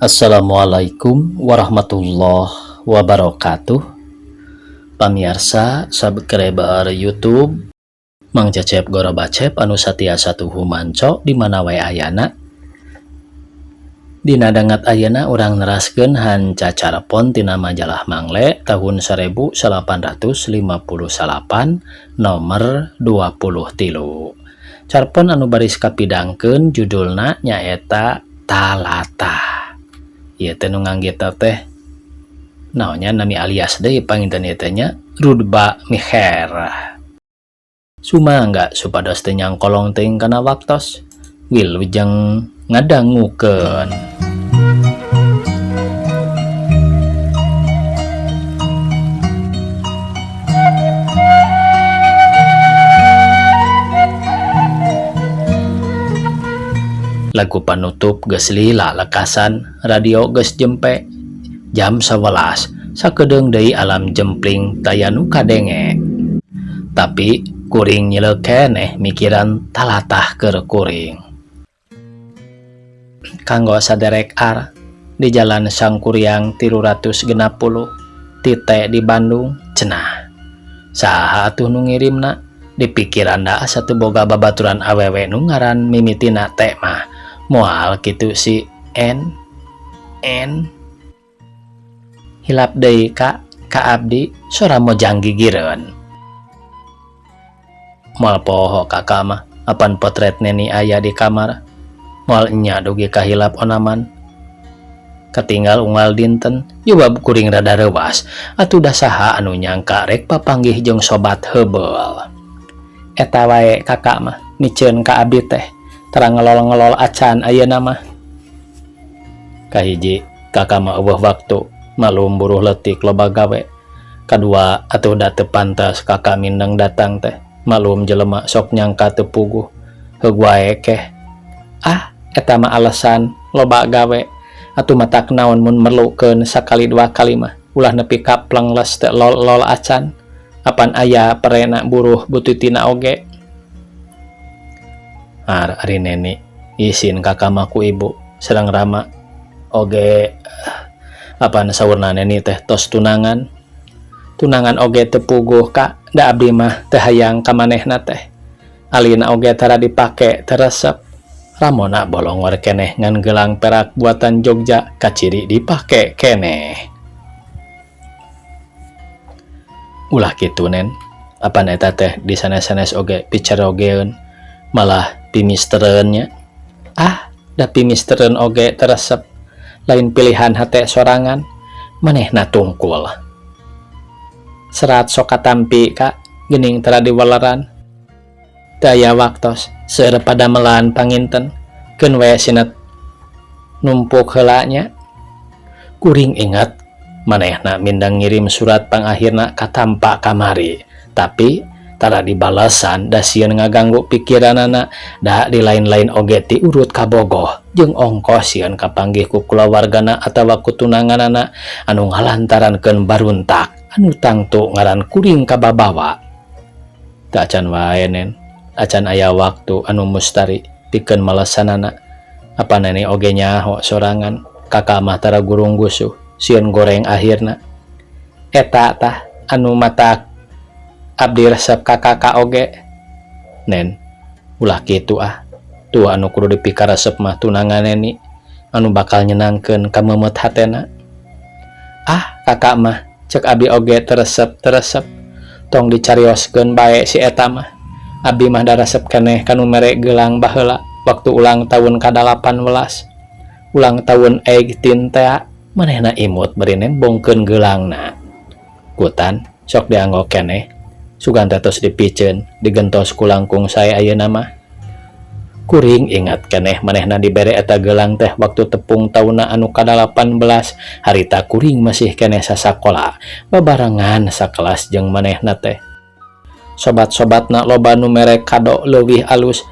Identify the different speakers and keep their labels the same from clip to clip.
Speaker 1: Assalamualaikum warahmatullahi wabarakatuh. Pamirsa subscriber YouTube Mang Cecep Gorobacep anu satiasa tuhu manco di mana wae ayana. Dina dangat ayana urang neraskeun hanca carepon tina majalah Mangle tahun 1858 nomor 23. Carpon anu baris kapidangkeun judulna nyaeta Talatah. Ieu teh nu nganggeta teh naonnya nami alias deui panginten ieu teh nya Rudba Mikher. Sumangga supados teu nyangkolong teuing kana waktos wilujeng ngadangukeun. Lagu panutup geus lila lekasan, radio geus jempe jam 11, sakedeung deui alam jempling taya nu kadenge. Tapi kuring nyileuk keneh mikiran talatah keur kuring. Kanggo saderek ar di Jalan Sangkuriang 360 Tite di Bandung cenah. Saha atuh nu ngirimna? Di pikiranda asa teu boga babaturan awewe nu ngaran mimitina teh mah. Moal kitu si N hilap deui ka abdi sora mojang gigireun. Moal poho kakak mah apan potret neni aya di kamar. Moal enya dugi kahilap onaman. Katinggal unggal dinten yuba kuring rada reuwas atuh da saha anu nyangka rek papanggih jeung sobat heubeul. Eta wae kakak mah miceun ka abdi teh terang ngelol-ngelol acan ayeuna mah. Kahiji kakak mah eueuh waktu malum buruh leutik loba gawe. Kadua atuh da teu pantes kakak mindeng datang teh malum jelema sok nyangka teu puguh heug wae keh. Eta mah alasan loba gawe atuh matak naon mun merlukeun sakali dua kali mah ulah nepi ka plengles teh lol acan apan aya perena buruh butitina oge. Ari neni izin kakak mah ku ibu sareng rama oge apan saurna neni teh tos tunangan oge teu puguh ka da abdi mah teu hayang ka manehna teh alina oge tara dipake teu resep ramona bolongor keneh ngan gelang perak buatan Jogja kaciri dipake keneh. Ulah kitu nen apan eta teh di sanes-sanes oge picerogeun malah pimistereunnya. Da pimistereun oge teresep lain pilihan hate sorangan manehna tungkul serat sok katampi ka geuning tara diwaleran daya waktos seueur padamelan panginten keun we sinet numpuk heula nya. Kuring inget manehna mindang ngirim surat pangakhirna katampa kamari tapi tara dibalesan da sieun ngaganggu pikiranana da di lain-lain oge ti urut kabogoh jeung ongkos sieun kapanggih ku kulawargana atawa ku tunanganana anu ngalantarankeun baruntak anu tangtu ngaran kuring kababawa. Teu acan wae nen acan aya waktu anu mustari pikeun malesanana apa neni oge nyaho sorangan kakak mah tara gurung gusuh sieun goreng akhirna. Eta tah anu matak abdi resep kakak oge nen ulah kitu tuh anu kudu dipikaresep mah tunangan neni anu bakal nyenangkeun ka memet hatena. Kakak mah cek abdi oge teresep tong dicarioskeun bae si eta mah abdi mah da resep keneh kanu mere gelang baheula waktu ulang tahun ka-18 ulang tahun 18 teh manehna imut bari nembongkeun gelangna kutan sok dianggo keneh sugan tos dipiceun digentos ku langkung sae ayeuna mah. Kuring ingat keneh manehna dibere eta gelang teh waktu tepung taunna anu ka-18 harita kuring masih keneh sasakola babarengan sakelas jeung manehna teh. Sobat-sobatna loba nu mere kado leuwih alus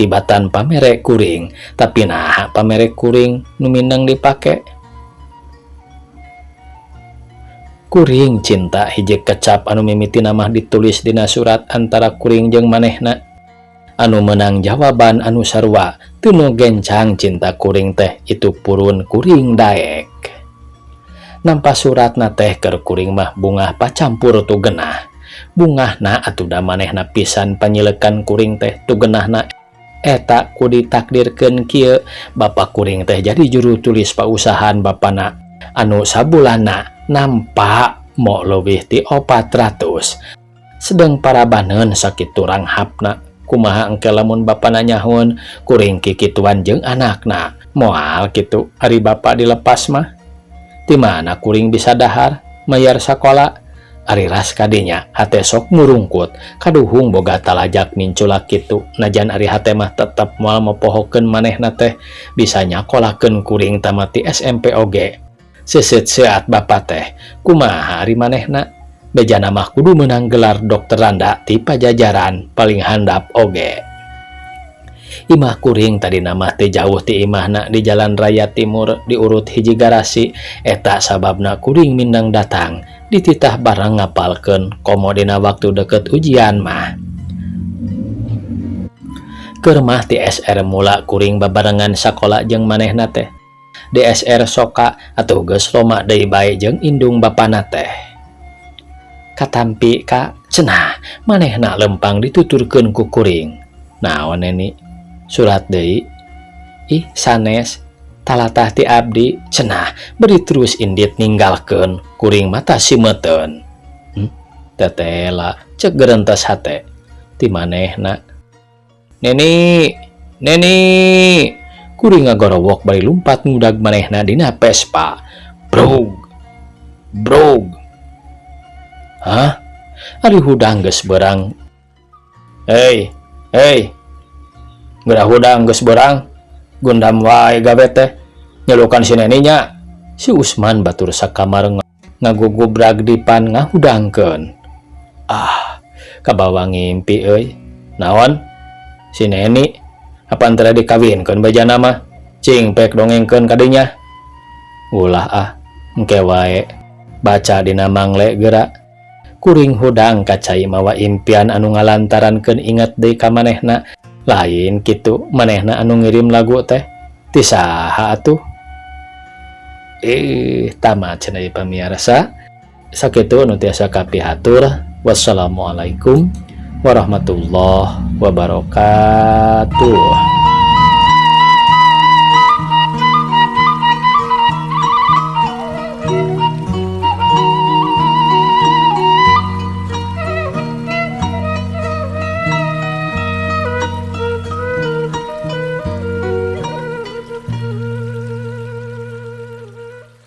Speaker 1: tibatan pamere kuring tapi nah pamere kuring nu mindeng dipake. Kuring cinta hiji kecap anu mimiti namah ditulis dina surat antara kuring jeung manehna anu menang jawaban anu sarua teu nu gencang cinta kuring teh itu purun kuring daek. Nampa suratna teh keur kuring mah bungah pacampur tu genah. Bungahna atuh da manehna pisan panyilekan kuring teh tu genahna eta ku ditakdirkeun kieu bapa kuring teh jadi juru tulis pausahaan bapana anu sabulana nampa mo leuwih ti 400. Sedang parabaneun sakitu ranghapna kumaha engke lamun bapana nyahun kuring kikituan jeung anakna moal kitu ari bapa dilepas mah di mana kuring bisa dahar mayar sakola ari ras kadinya hate sok murungkut kaduhung boga talajak minculak kitu najan ari hate mah tetep moal mepohokeun manehna teh bisa nyakolakeun kuring tamati SMP oge. Seuseut seat bapa teh kumaha ari manehna bejana mah kudu menang gelar dokteranda ti pajajaran paling handap oge. Imah kuring tadi nama teh jauh ti imahna di Jalan Raya Timur diurut hiji garasi eta sababna kuring mindang datang dititah barang ngapalkeun komo dina waktu deket ujian mah. Keur mah ti SR mula kuring babarengan sakola jeung manehna teh. Di SR soka atuh geus loma deui bae jeung indung bapana teh. Katampi ka cenah manehna lempang dituturkeun ku kuring. Naon neni? Surat deui. Ih sanes talatah ti abdi cenah beri terus indit ninggalkeun kuring mata simeteun. Tetela cek gerentas hate ti manehna. Neni kuring ngagorowok bari lumpat ngudag manehna dina Vespa. Brog. Hah? Ari hudang geus beurang. Hei. Gerah hudang geus beurang. Gundam wae gawe teh. Nyelukan si neninya. Si Usman batur sakamar ngagugubrag dipan ngahudangkeun. Kabawa ngimpi euy. Naon? Si neni apa antara dikawinkeun bejana mah? Cing pek dongengkeun kadinya. Ulah engke wae. Baca dina mangle geura. Kuring hudang kacai mawa impian anu ngalantarankeun inget deui ka manehna. Lain kitu manehna anu ngirim lagu teh ti saha atuh? Tamat cenah pamirsa. Sakitu nu tiasa kapihatur. Wassalamualaikum warahmatullahi wabarakatuh.